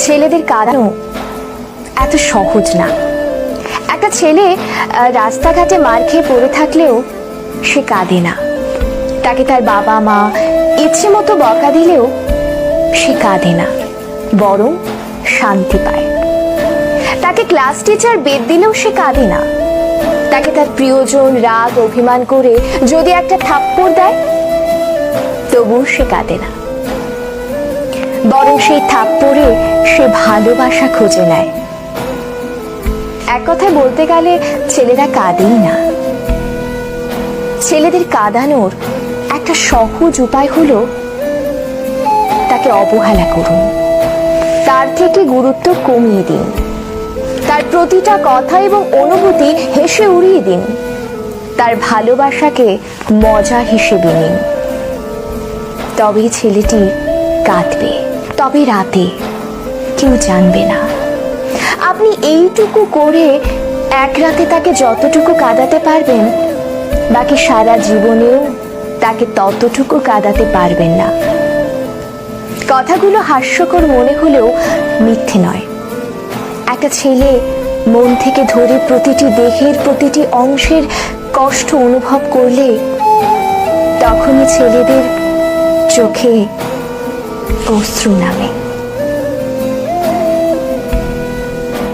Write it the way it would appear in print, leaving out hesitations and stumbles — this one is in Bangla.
ছেলেদের কাঁদানো এত সহজ না। একটা ছেলে রাস্তাঘাটে মার খেয়ে পড়ে থাকলেও সে কাঁদে না। তাকে তার বাবা মা ইচ্ছে মতো বকা দিলেও সে কাঁদে না, বরং শান্তি পায়। তাকে ক্লাস টিচার বেদ দিলেও সে কাঁদে না। তাকে তার প্রিয়জন রাগ অভিমান করে যদি একটা থাপ্পড় দেয় তবুও সে কাঁদে না, বরং সেই থাপ্পড়ে সে ভালোবাসা খুঁজে নেয়। এক কথায় বলতে গেলে ছেলেরা কাঁদেই না। ছেলেদের কাঁদানোর একটা সহজ উপায় হলো তাকে অবহেলা করুন, তার থেকে গুরুত্ব কমিয়ে দিন, তার প্রতিটা কথা এবং অনুভূতি হেসে উড়িয়ে দিন, তার ভালোবাসাকে মজা হিসেবে নিন। তবেই ছেলেটি কাঁদবে, তবে রাতে কেউ জানবে না। আপনি এইটুকু করে এক রাতে তাকে যতটুকু কাঁদাতে পারবেন, বাকি সারা জীবনেও তাকে ততটুকু কাঁদাতে পারবেন না। কথাগুলো হাস্যকর মনে হলেও মিথ্যে নয়। একটা ছেলে মন থেকে ধরে প্রতিটি দেহের প্রতিটি অংশের কষ্ট অনুভব করলে তখনই ছেলেদের চোখে অশ্রু নামে।